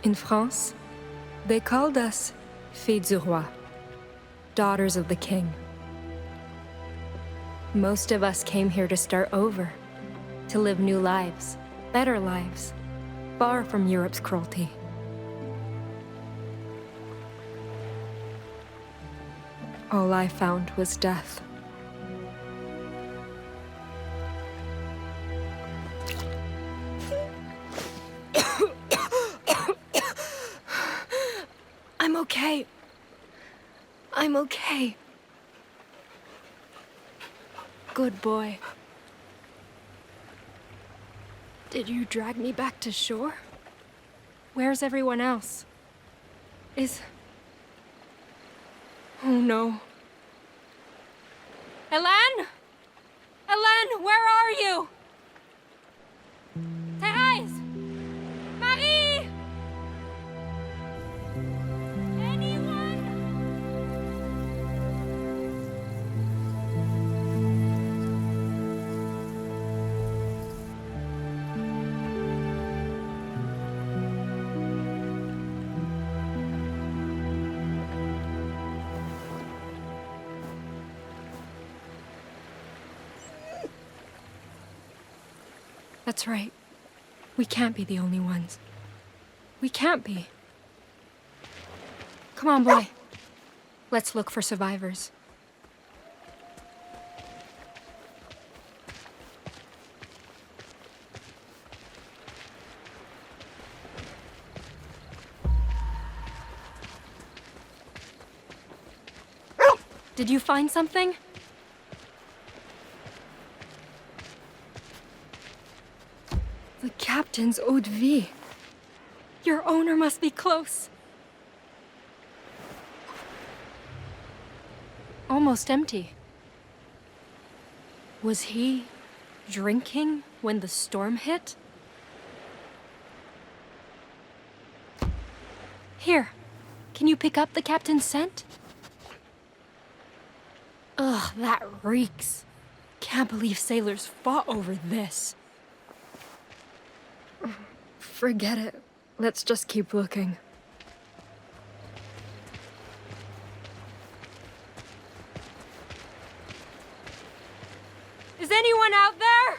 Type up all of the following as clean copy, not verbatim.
In France, they called us Filles du Roi, daughters of the king. Most of us came here to start over, to live new lives, better lives, far from Europe's cruelty. All I found was death. I'm okay. I'm okay. Good boy. Did you drag me back to shore? Where's everyone else? Oh no. Hélène? Hélène, where are you? Thérèse! Marie! Anyone? That's right. We can't be the only ones. We can't be. Come on, boy. Let's look for survivors. Did you find something? The captain's eau de vie. Your owner must be close. Almost empty. Was he drinking when the storm hit? Here, can you pick up the captain's scent? Ugh, that reeks. Can't believe sailors fought over this. Forget it. Let's just keep looking. Is anyone out there?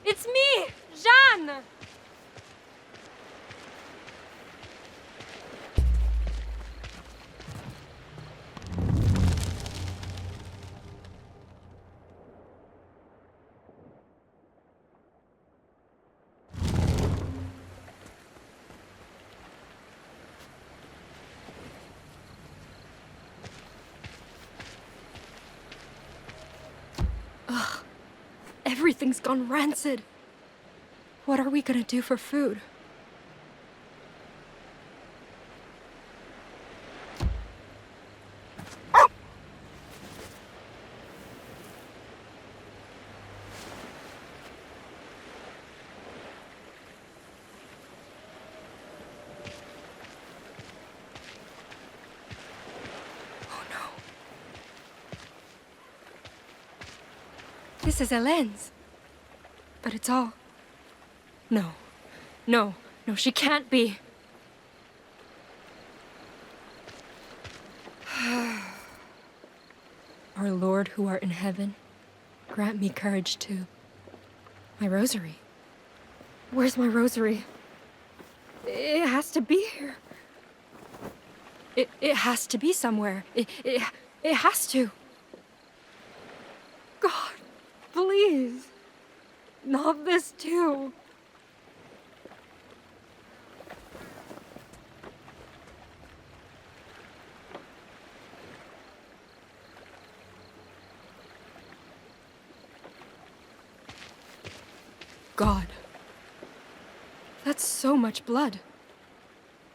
It's me, Jeanne! Everything's gone rancid. What are we gonna do for food? This is Hélène's. But it's all... No. No, she can't be. Our Lord who art in heaven, grant me courage too. My rosary. Where's my rosary? It has to be here. It has to be somewhere. It has to. God, please. Not this too. God. That's so much blood.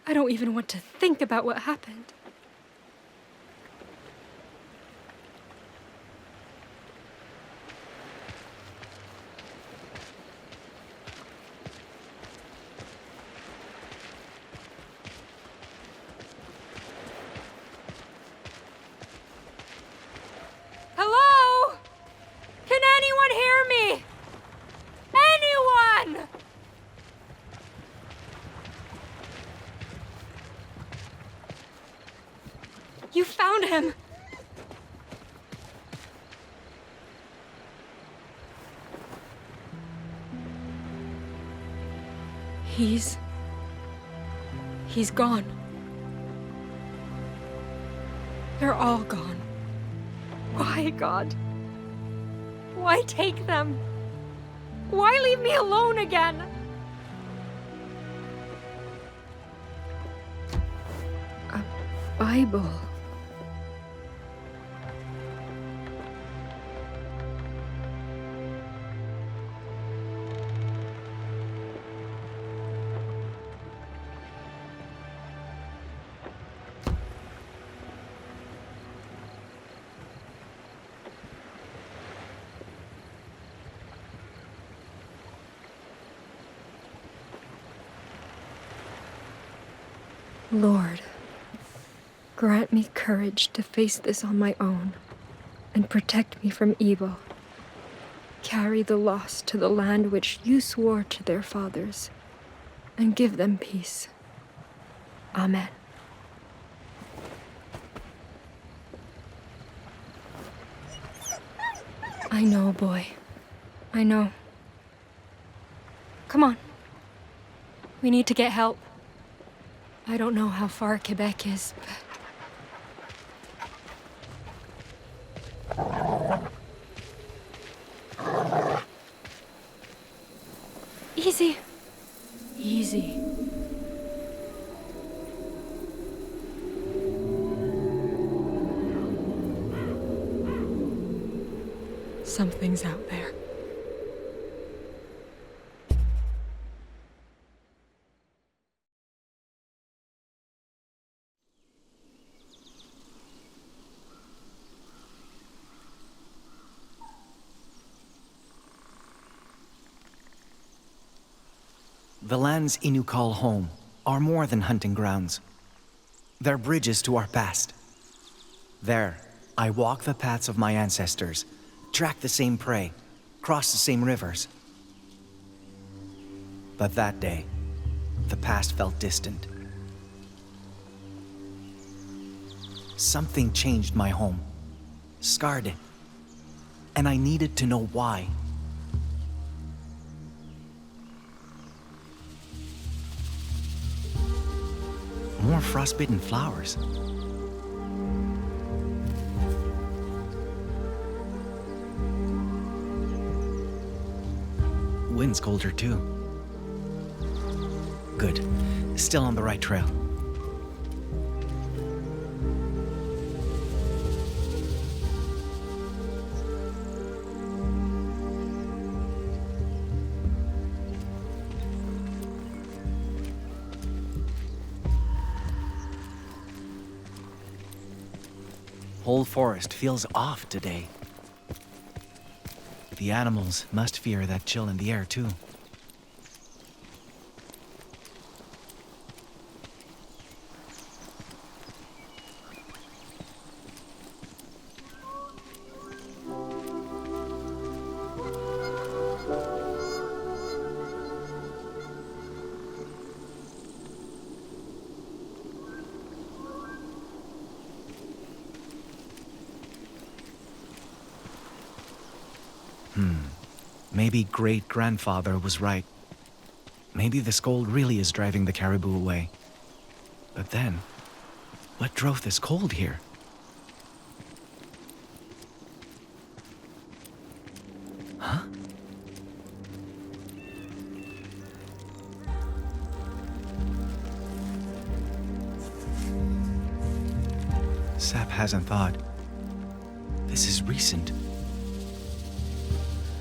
I don't even want to think about what happened. Hello? Can anyone hear me? Anyone? You found him! He's gone. They're all gone. Why, God? Why take them? Why leave me alone again? A Bible. Lord, grant me courage to face this on my own, and protect me from evil. Carry the lost to the land which you swore to their fathers, and give them peace. Amen. I know, boy. I know. Come on. We need to get help. I don't know how far Quebec is, but... Easy. Easy. Something's out there. The lands Innu call home are more than hunting grounds. They're bridges to our past. There, I walk the paths of my ancestors, track the same prey, cross the same rivers. But that day, the past felt distant. Something changed my home, scarred it, and I needed to know why. More frostbitten flowers. Wind's colder too. Good. Still on the right trail. Whole forest feels off today. The animals must fear that chill in the air too. Maybe great-grandfather was right. Maybe this cold really is driving the caribou away. But then, what drove this cold here? Huh? Sap hasn't thawed. This is recent.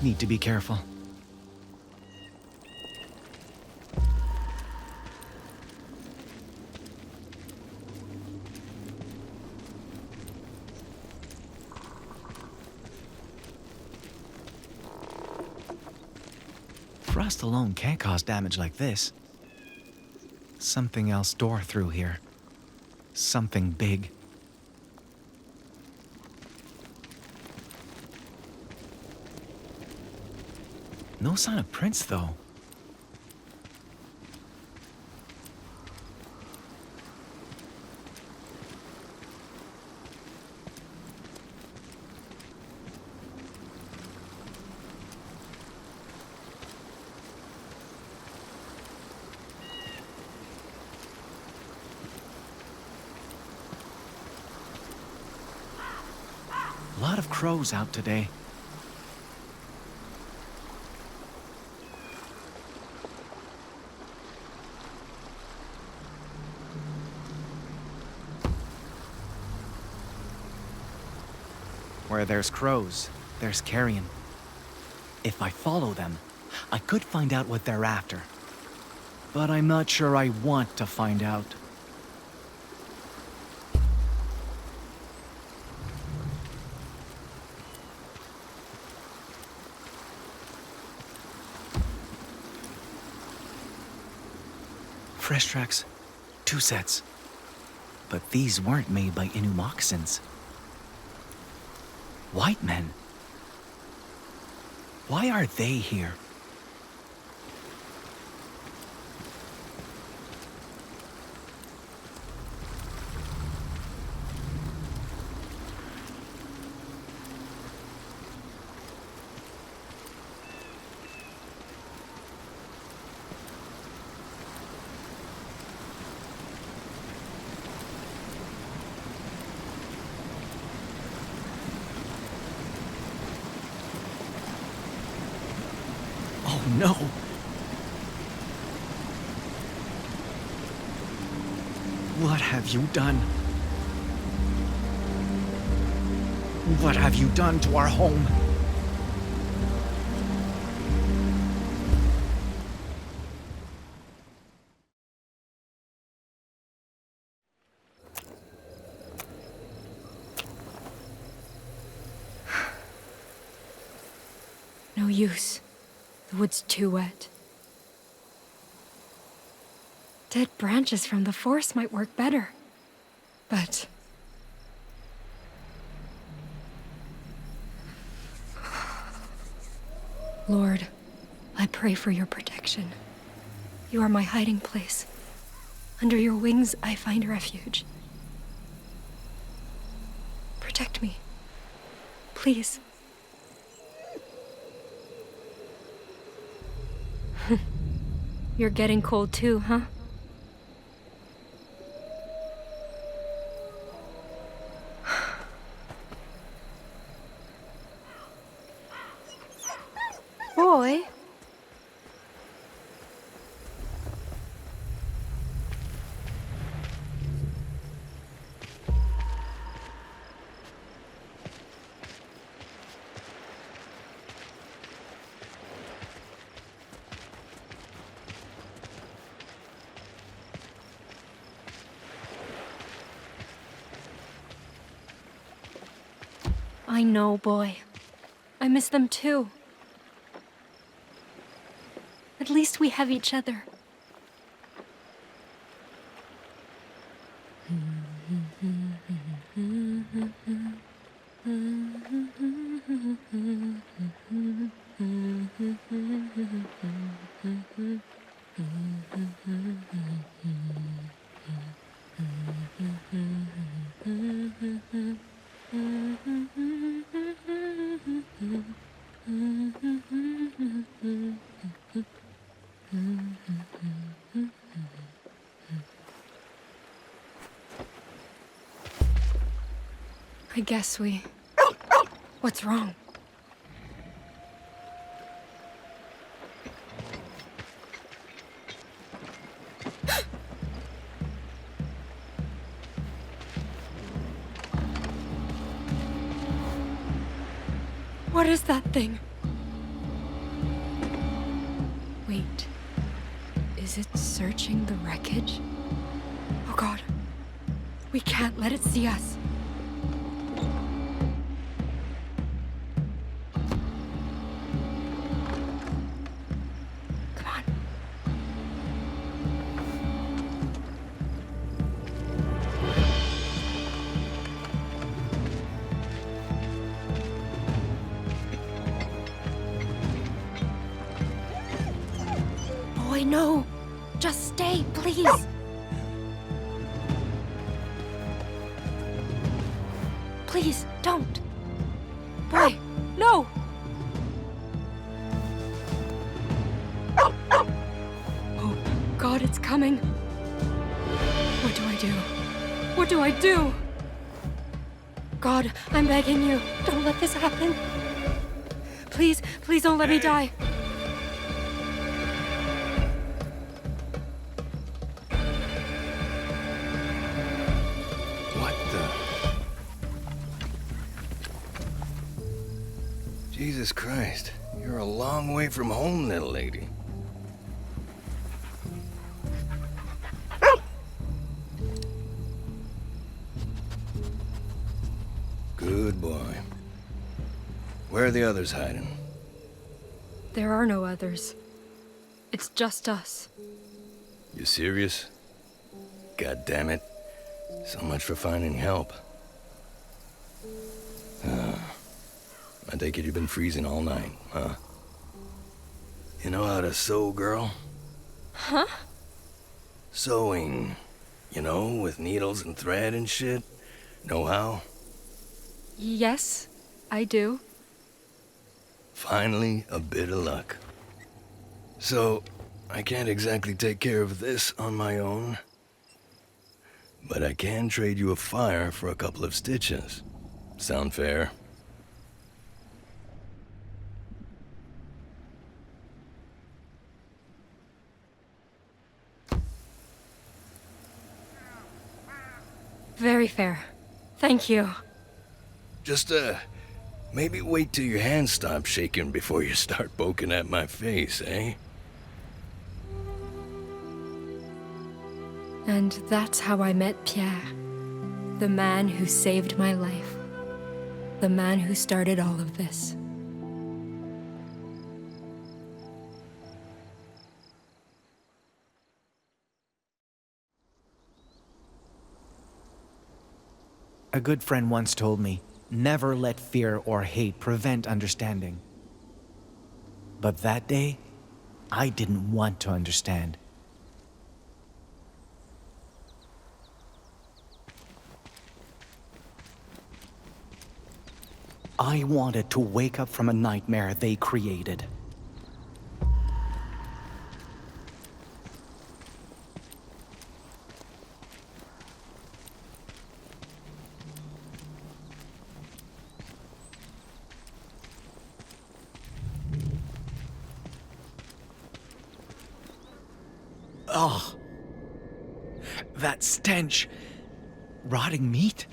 Need to be careful. Frost alone can't cause damage like this. Something else tore through here. Something big. No sign of prints, though. A lot of crows out today. Where there's crows, there's carrion. If I follow them, I could find out what they're after. But I'm not sure I want to find out. Fresh tracks. 2 sets. But these weren't made by Innu moccasins. White men? Why are they here? Oh no! What have you done? What have you done to our home? No use. The wood's too wet. Dead branches from the forest might work better. But... Lord, I pray for your protection. You are my hiding place. Under your wings, I find refuge. Protect me. Please. You're getting cold too, huh? Boy? I know, boy. I miss them too. At least we have each other. I guess we... What's wrong? What is that thing? Wait. Is it searching the wreckage? Oh God. We can't let it see us. Boy, no! Just stay, please! Please, don't! Boy, no! Oh, God, it's coming! What do I do? What do I do? God, I'm begging you, don't let this happen. Please, please don't let me die. What the? Jesus Christ, you're a long way from home, little lady. Good boy. Where are the others hiding? There are no others. It's just us. You serious? God damn it. So much for finding help. I take it you've been freezing all night, huh? You know how to sew, girl? Huh? Sewing. You know, with needles and thread and shit. Know how? Yes, I do. Finally, a bit of luck. So, I can't exactly take care of this on my own. But I can trade you a fire for a couple of stitches. Sound fair? Very fair. Thank you. Just, maybe wait till your hands stop shaking before you start poking at my face, eh? And that's how I met Pierre. The man who saved my life. The man who started all of this. A good friend once told me, never let fear or hate prevent understanding. But that day, I didn't want to understand. I wanted to wake up from a nightmare they created. Oh, that stench. Rotting meat?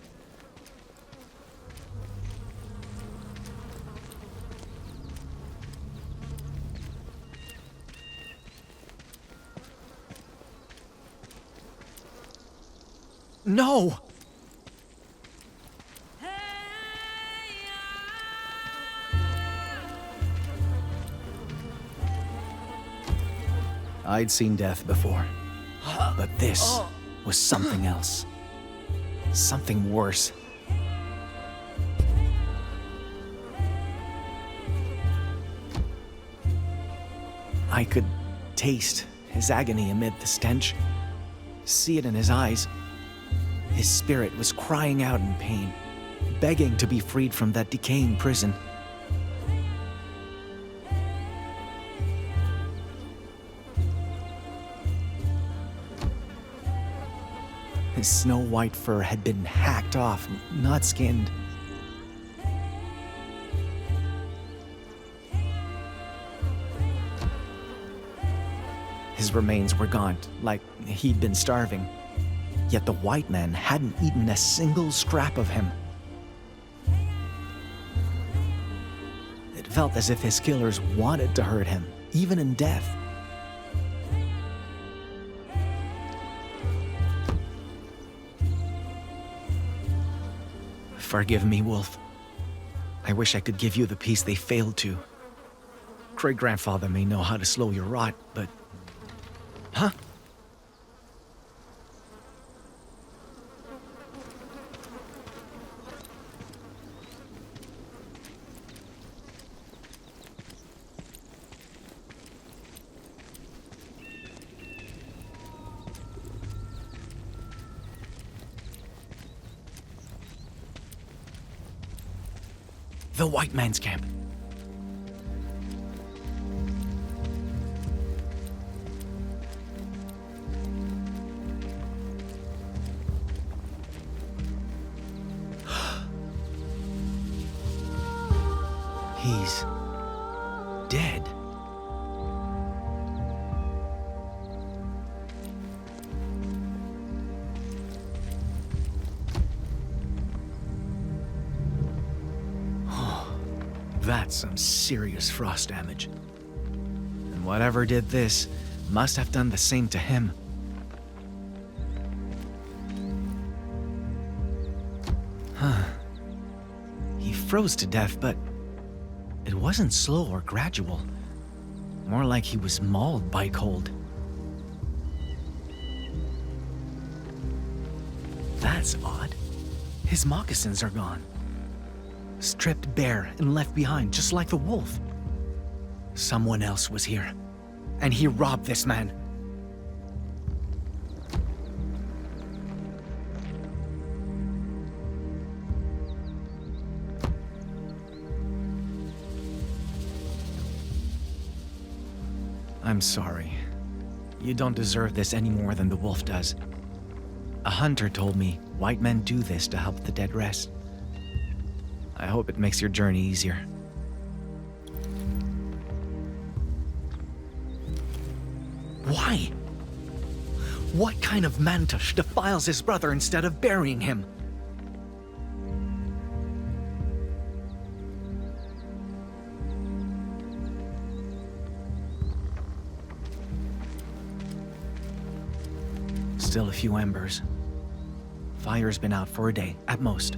No! I'd seen death before, but this was something else. Something worse. I could taste his agony amid the stench, see it in his eyes. His spirit was crying out in pain, begging to be freed from that decaying prison. His snow-white fur had been hacked off, not skinned. His remains were gaunt, like he'd been starving. Yet the white man hadn't eaten a single scrap of him. It felt as if his killers wanted to hurt him, even in death. Forgive me, Wolf. I wish I could give you the peace they failed to. Great-grandfather may know how to slow your rot, but... Huh? The white man's camp. He's dead. That's some serious frost damage. And whatever did this must have done the same to him. He froze to death, but it wasn't slow or gradual. More like he was mauled by cold. That's odd. His moccasins are gone. Stripped bare and left behind, just like the wolf. Someone else was here, and he robbed this man. I'm sorry. You don't deserve this any more than the wolf does. A hunter told me white men do this to help the dead rest. I hope it makes your journey easier. Why? What kind of mantush defiles his brother instead of burying him? Still a few embers. Fire's been out for a day, at most.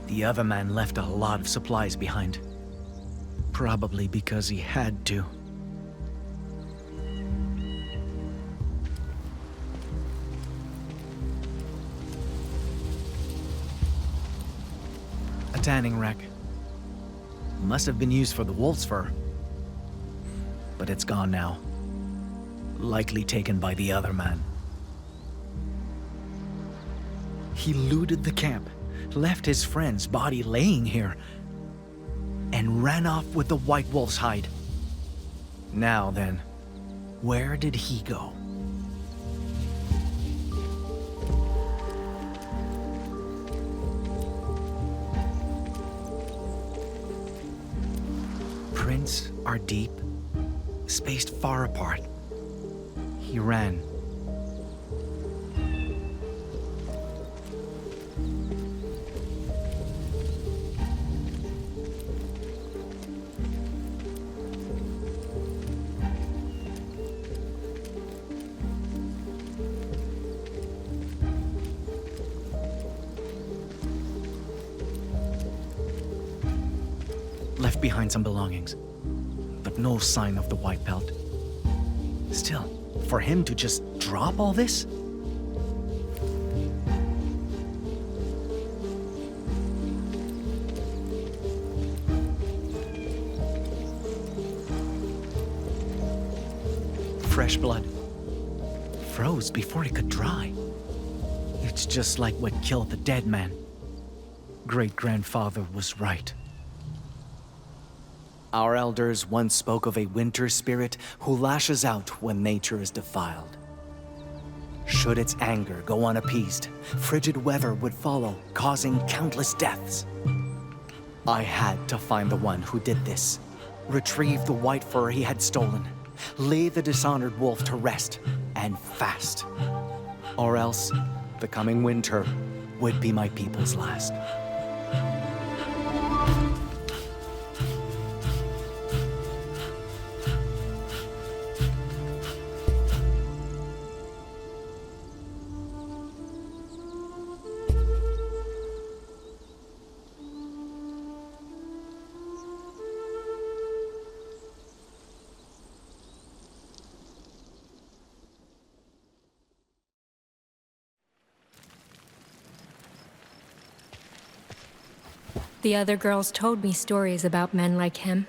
The other man left a lot of supplies behind. Probably because he had to. A tanning rack. Must have been used for the wolf's fur. But it's gone now. Likely taken by the other man. He looted the camp, left his friend's body laying here, and ran off with the white wolf's hide. Now then, where did he go? Prints are deep, spaced far apart. He ran. Left behind some belongings, but no sign of the white pelt. Still, for him to just drop all this? Fresh blood. Froze before it could dry. It's just like what killed the dead man. Great-grandfather was right. Our elders once spoke of a winter spirit who lashes out when nature is defiled. Should its anger go unappeased, frigid weather would follow, causing countless deaths. I had to find the one who did this, retrieve the white fur he had stolen, lay the dishonored wolf to rest, and fast. Or else, the coming winter would be my people's last. The other girls told me stories about men like him.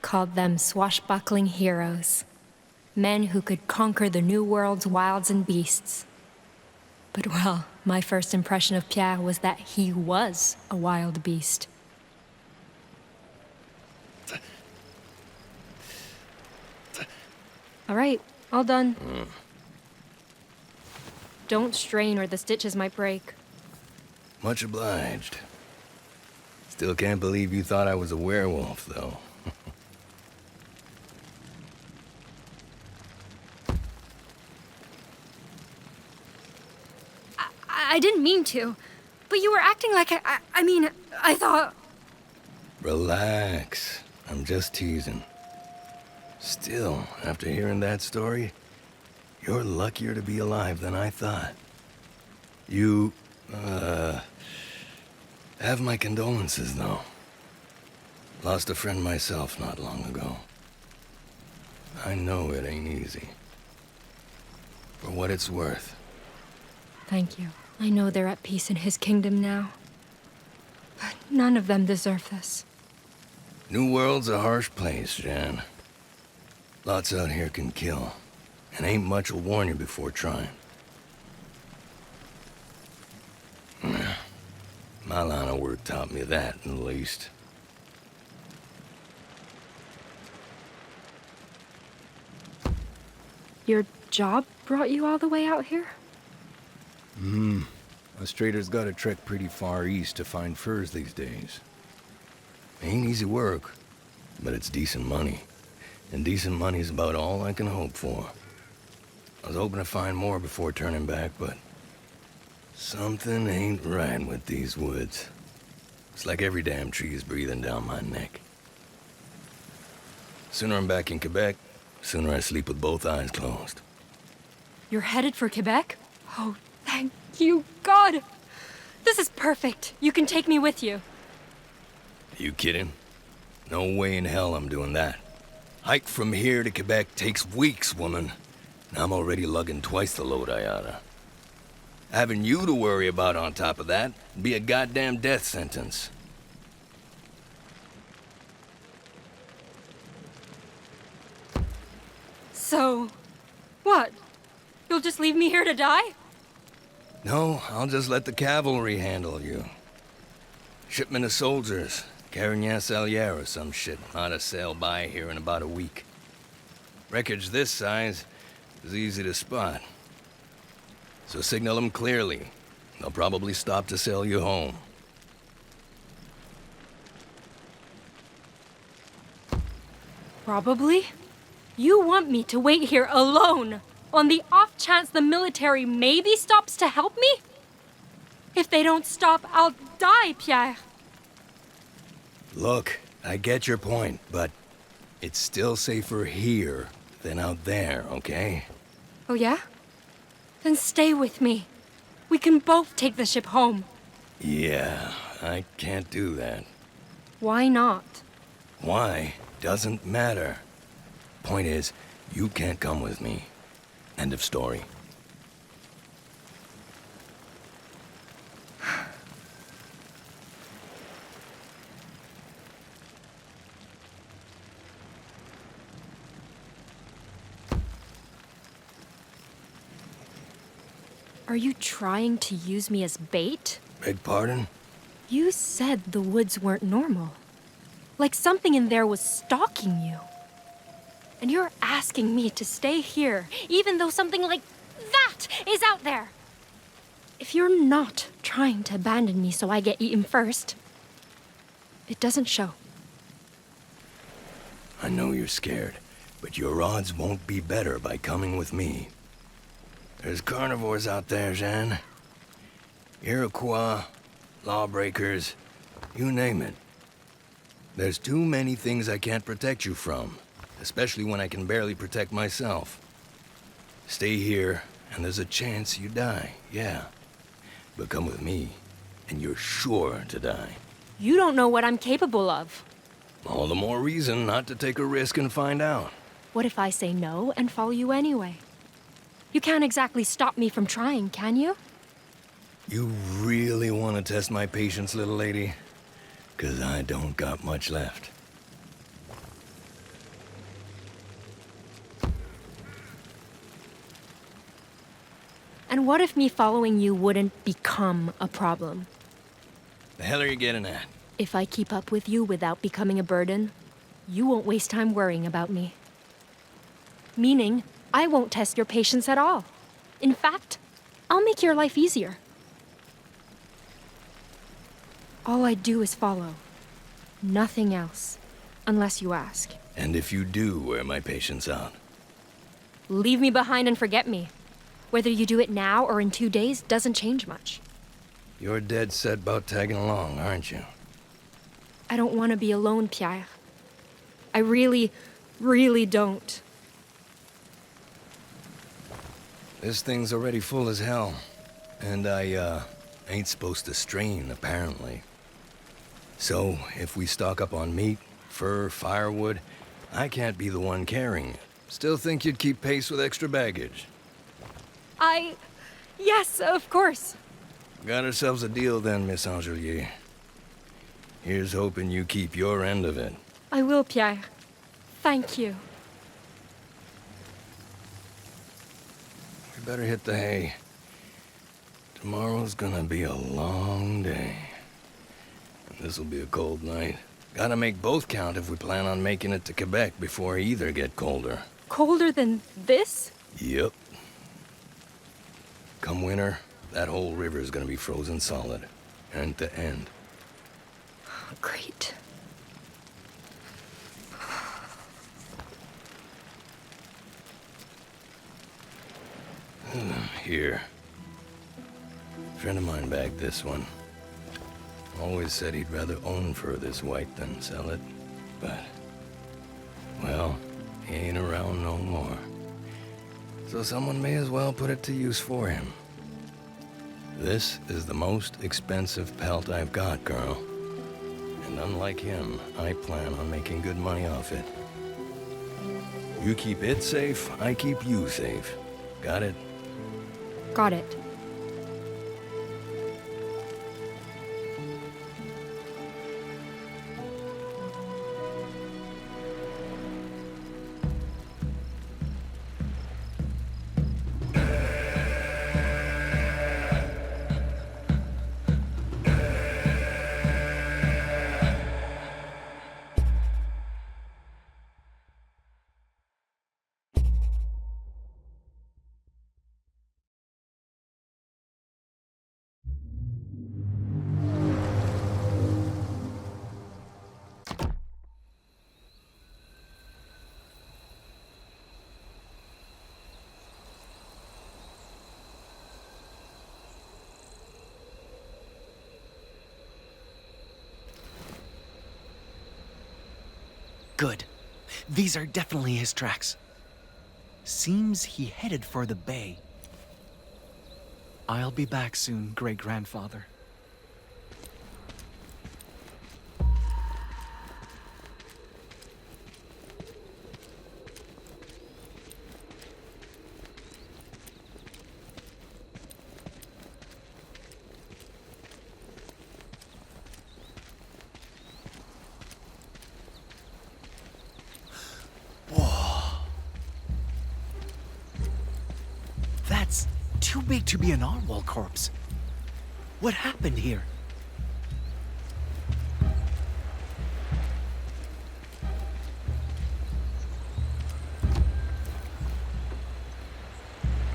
Called them swashbuckling heroes. Men who could conquer the New World's wilds and beasts. But well, my first impression of Pierre was that he was a wild beast. All right, all done. Don't strain or the stitches might break. Much obliged. Still can't believe you thought I was a werewolf, though. I didn't mean to, but you were acting like I mean, I thought... Relax. I'm just teasing. Still, after hearing that story, you're luckier to be alive than I thought. You, have my condolences, though. Lost a friend myself not long ago. I know it ain't easy. For what it's worth. Thank you. I know they're at peace in his kingdom now. But none of them deserve this. New World's a harsh place, Jeanne. Lots out here can kill. And ain't much will warn you before trying. My line of work taught me that, at least. Your job brought you all the way out here? Us traders gotta trek pretty far east to find furs these days. Ain't easy work, but it's decent money. And decent money's about all I can hope for. I was hoping to find more before turning back, but... something ain't right with these woods. It's like every damn tree is breathing down my neck. Sooner I'm back in Quebec, sooner I sleep with both eyes closed. You're headed for Quebec? Oh, thank you, God! This is perfect. You can take me with you. You kidding? No way in hell I'm doing that. Hike from here to Quebec takes weeks, woman. And I'm already lugging twice the load I oughta. Having you to worry about on top of that would be a goddamn death sentence. So, what? You'll just leave me here to die? No, I'll just let the cavalry handle you. Shipment of soldiers, Carignan Salier or some shit, ought to sail by here in about a week. Wreckage this size is easy to spot. So signal them clearly. They'll probably stop to sail you home. Probably? You want me to wait here alone, on the off chance the military maybe stops to help me? If they don't stop, I'll die, Pierre. Look, I get your point, but it's still safer here than out there, okay? Oh yeah? Then stay with me. We can both take the ship home. Yeah, I can't do that. Why not? Why? Doesn't matter. Point is, you can't come with me. End of story. Are you trying to use me as bait? Beg pardon? You said the woods weren't normal. Like something in there was stalking you. And you're asking me to stay here, even though something like that is out there. If you're not trying to abandon me so I get eaten first, it doesn't show. I know you're scared, but your odds won't be better by coming with me. There's carnivores out there, Jeanne. Iroquois, lawbreakers, you name it. There's too many things I can't protect you from, especially when I can barely protect myself. Stay here, and there's a chance you die, yeah. But come with me, and you're sure to die. You don't know what I'm capable of. All the more reason not to take a risk and find out. What if I say no and follow you anyway? You can't exactly stop me from trying, can you? You really want to test my patience, little lady? 'Cause I don't got much left. And what if me following you wouldn't become a problem? The hell are you getting at? If I keep up with you without becoming a burden, you won't waste time worrying about me. Meaning, I won't test your patience at all. In fact, I'll make your life easier. All I do is follow. Nothing else. Unless you ask. And if you do wear my patience out? Leave me behind and forget me. Whether you do it now or in 2 days doesn't change much. You're dead set about tagging along, aren't you? I don't want to be alone, Pierre. I really, really don't. This thing's already full as hell. And I, ain't supposed to strain, apparently. So, if we stock up on meat, fur, firewood, I can't be the one carrying it. Still think you'd keep pace with extra baggage? Yes, of course. Got ourselves a deal then, Miss Angelier. Here's hoping you keep your end of it. I will, Pierre. Thank you. We better hit the hay. Tomorrow's gonna be a long day. And this'll be a cold night. Gotta make both count if we plan on making it to Quebec before either get colder. Colder than this? Yep. Come winter, that whole river's gonna be frozen solid. End to end. Great. Here. Friend of mine bagged this one. Always said he'd rather own fur this white than sell it. But, well, he ain't around no more. So someone may as well put it to use for him. This is the most expensive pelt I've got, girl. And unlike him, I plan on making good money off it. You keep it safe, I keep you safe. Got it? Got it. Good. These are definitely his tracks. Seems he headed for the bay. I'll be back soon, great-grandfather. That's too big to be an narwhal corpse. What happened here?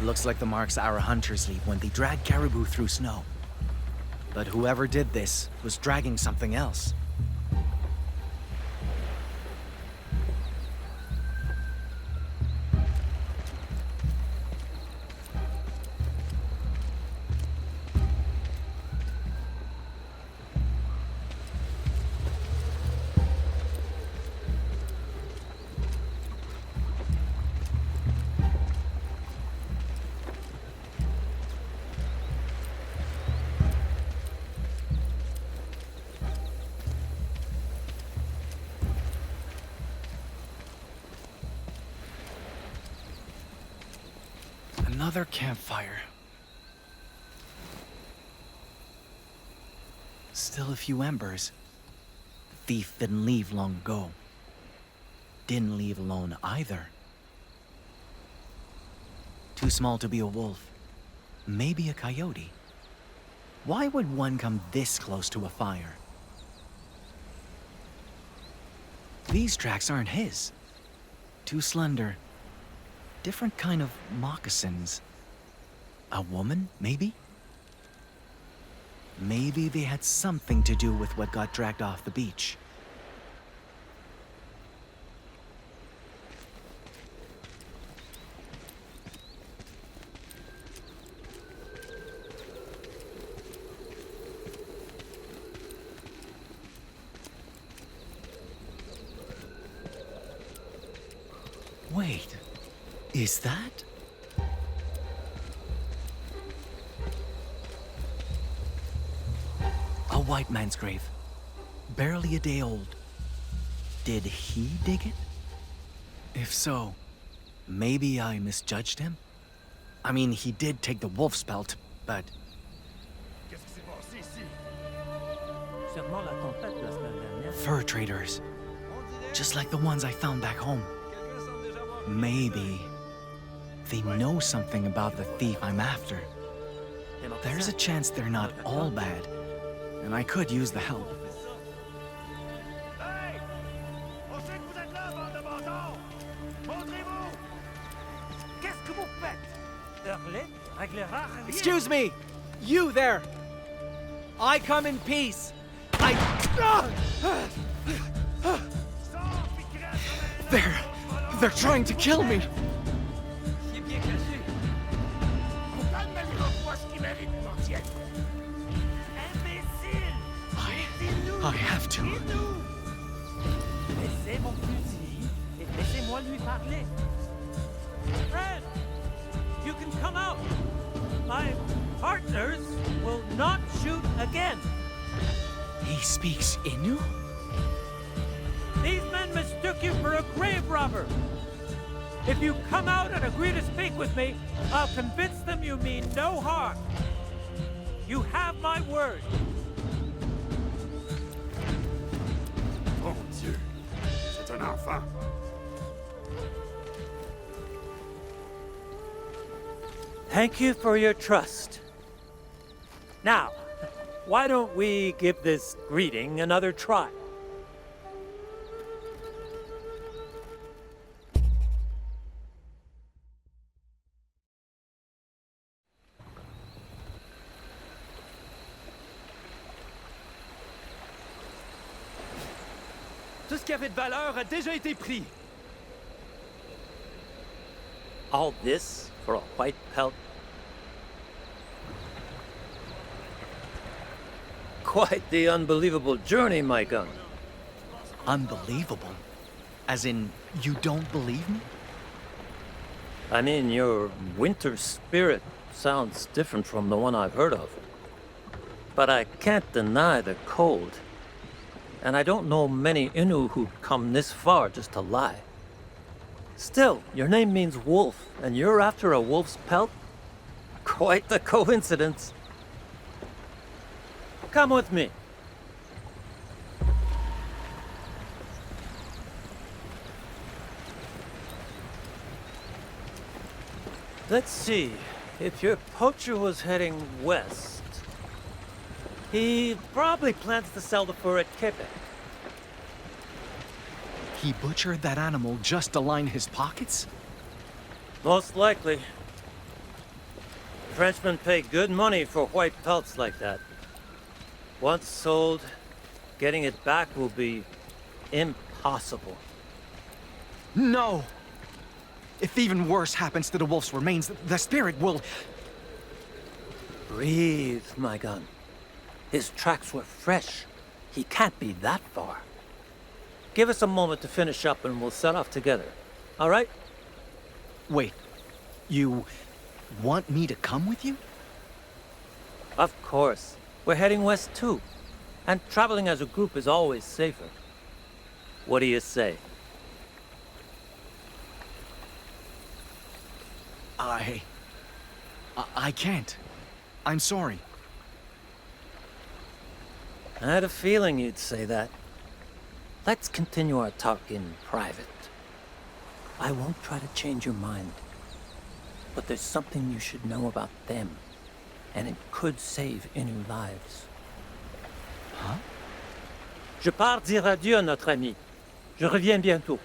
Looks like the marks our hunters leave when they drag caribou through snow. But whoever did this was dragging something else. Another campfire. Still a few embers. The thief didn't leave long ago. Didn't leave alone either. Too small to be a wolf. Maybe a coyote. Why would one come this close to a fire? These tracks aren't his. Too slender. Different kind of moccasins. A woman, maybe? Maybe they had something to do with what got dragged off the beach. Wait, is that? A white man's grave. Barely a day old. Did he dig it? If so, maybe I misjudged him? I mean, he did take the wolf's pelt, but... Fur traders. Just like the ones I found back home. Maybe they know something about the thief I'm after. There's a chance they're not all bad, and I could use the help. Excuse me! You there! I come in peace! They're trying to kill me! I have to. Laissez mon fusil et laissez-moi lui parler. Friend, you can come out. My partners will not shoot again. He speaks Innu? These men mistook you for a grave robber. If you come out and agree to speak with me, I'll convince them you mean no harm. You have my word. Mon Dieu, c'est un enfant. Thank you for your trust. Now, why don't we give this greeting another try? Tout ce qui avait de valeur a déjà été pris. All this for a white pelt? Quite the unbelievable journey, Maikan. Unbelievable? As in, you don't believe me? I mean, your winter spirit sounds different from the one I've heard of. But I can't deny the cold. And I don't know many Innu who'd come this far just to lie. Still, your name means wolf, and you're after a wolf's pelt? Quite the coincidence. Come with me. Let's see. If your poacher was heading west, he probably plans to sell the fur at Quebec. He butchered that animal just to line his pockets? Most likely. Frenchmen pay good money for white pelts like that. Once sold, getting it back will be impossible. No! If even worse happens to the wolf's remains, the spirit will... Breathe, my gun. His tracks were fresh. He can't be that far. Give us a moment to finish up and we'll set off together. All right? Wait, you want me to come with you? Of course. We're heading west too. And traveling as a group is always safer. What do you say? I can't. I'm sorry. I had a feeling you'd say that. Let's continue our talk in private. I won't try to change your mind. But there's something you should know about them. And it could save Innu lives. Huh? Je pars dire adieu à notre ami. Je reviens bientôt.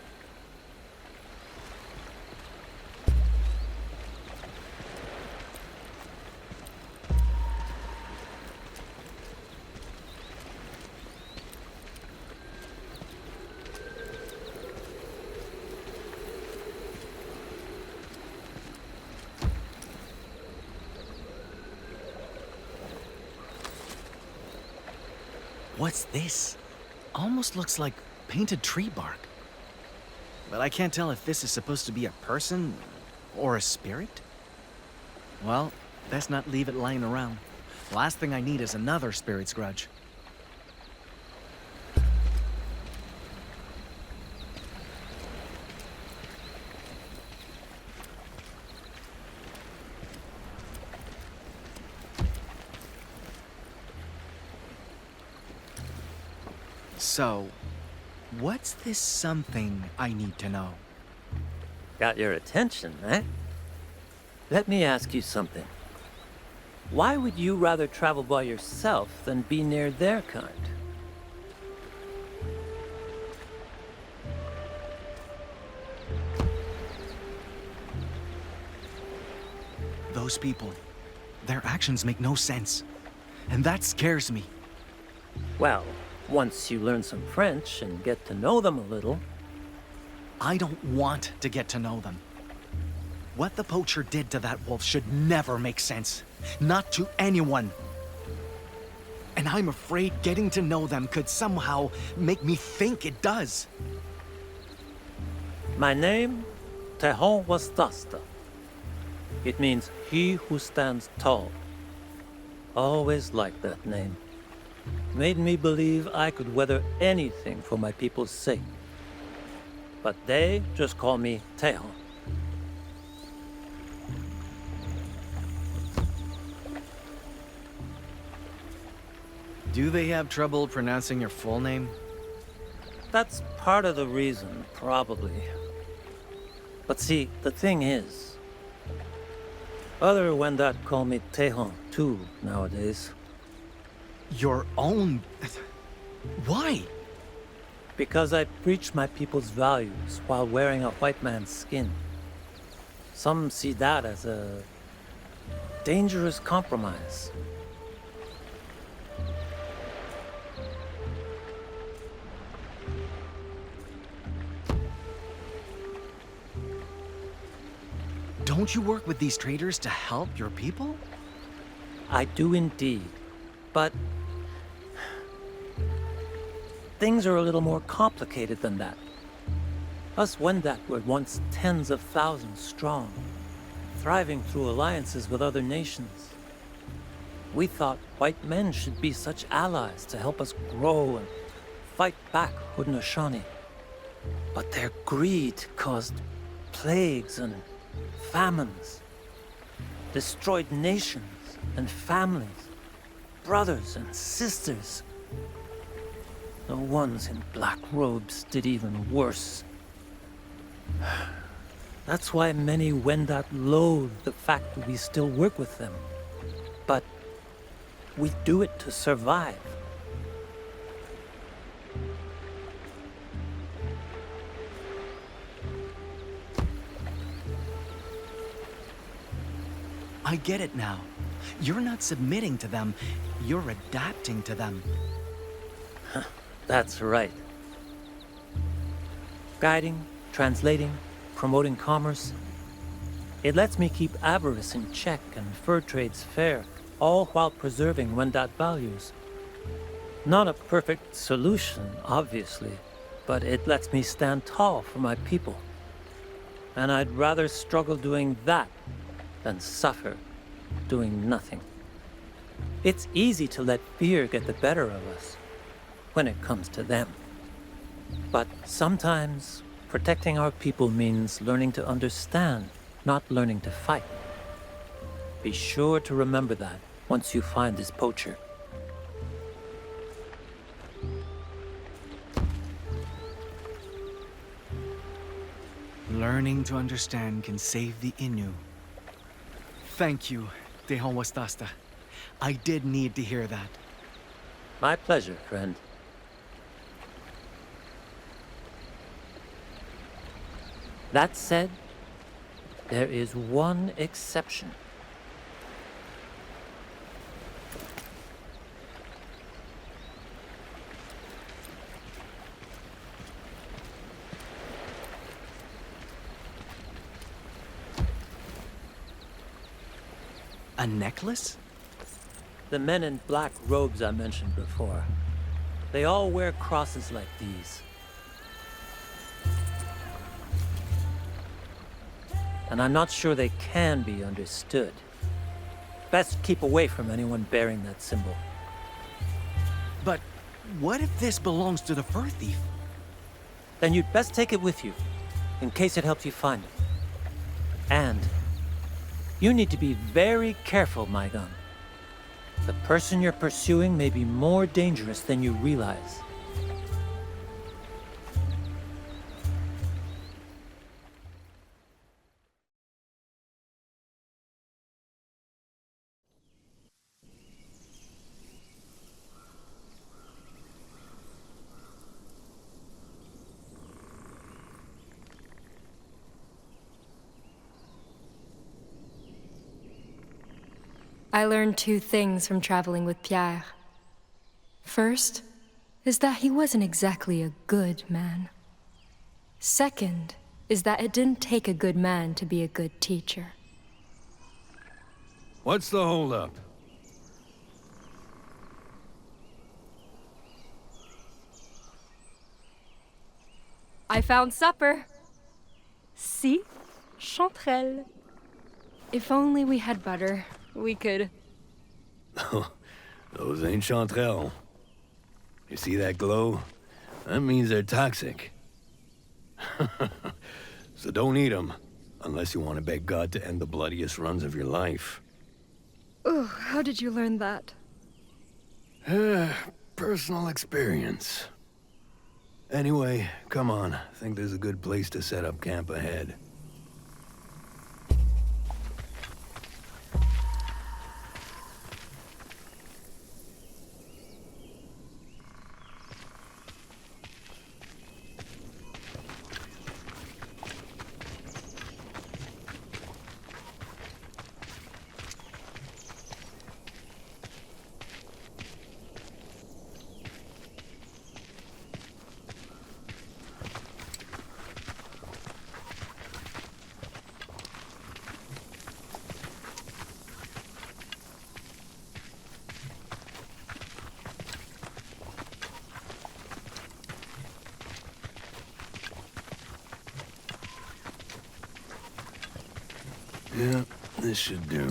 What's this? Almost looks like painted tree bark. But I can't tell if this is supposed to be a person or a spirit. Well, best not leave it lying around. Last thing I need is another spirit's grudge. So, what's this something I need to know? Got your attention, eh? Let me ask you something. Why would you rather travel by yourself than be near their kind? Those people, their actions make no sense. And that scares me. Well, once you learn some French and get to know them a little. I don't want to get to know them. What the poacher did to that wolf should never make sense. Not to anyone. And I'm afraid getting to know them could somehow make me think it does. My name, Tehon Wastasta. It means he who stands tall. Always liked that name. Made me believe I could weather anything for my people's sake. But they just call me Tehon. Do they have trouble pronouncing your full name? That's part of the reason, probably. But see, the thing is, other Wendat call me Tehon too nowadays. Your own... Why? Because I preach my people's values while wearing a white man's skin. Some see that as a dangerous compromise. Don't you work with these traders to help your people? I do indeed, but things are a little more complicated than that. Us Wendat were once tens of thousands strong, thriving through alliances with other nations. We thought white men should be such allies to help us grow and fight back Haudenosaunee. But their greed caused plagues and famines, destroyed nations and families, brothers and sisters. The ones in black robes did even worse. That's why many Wendat loathe the fact that we still work with them. But we do it to survive. I get it now. You're not submitting to them, you're adapting to them. That's right. Guiding, translating, promoting commerce. It lets me keep avarice in check and fur trades fair, all while preserving Wendat values. Not a perfect solution, obviously, but it lets me stand tall for my people. And I'd rather struggle doing that than suffer doing nothing. It's easy to let fear get the better of us when it comes to them. But sometimes protecting our people means learning to understand, not learning to fight. Be sure to remember that once you find this poacher. Learning to understand can save the Innu. Thank you, Tehon Wastasta. I did need to hear that. My pleasure, friend. That said, there is one exception. A necklace? The men in black robes I mentioned before. They all wear crosses like these. And I'm not sure they can be understood. Best keep away from anyone bearing that symbol. But what if this belongs to the fur thief? Then you'd best take it with you, in case it helps you find it. And you need to be very careful, Maikan. The person you're pursuing may be more dangerous than you realize. I learned two things from traveling with Pierre. First, is that he wasn't exactly a good man. Second, is that it didn't take a good man to be a good teacher. What's the holdup? I found supper. See? Chanterelle. If only we had butter, we could... Those ain't chanterelle. You see that glow? That means they're toxic. So don't eat them, unless you want to beg God to end the bloodiest runs of your life. Ooh, how did you learn that? Personal experience. Anyway, come on. I think there's a good place to set up camp ahead. Yeah, this should do.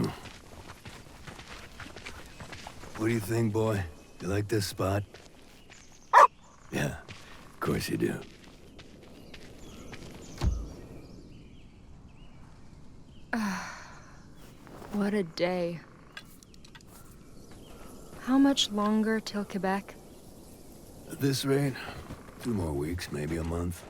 What do you think, boy? You like this spot? Yeah, of course you do. What a day. How much longer till Quebec? At this rate, 2 more weeks, maybe a month.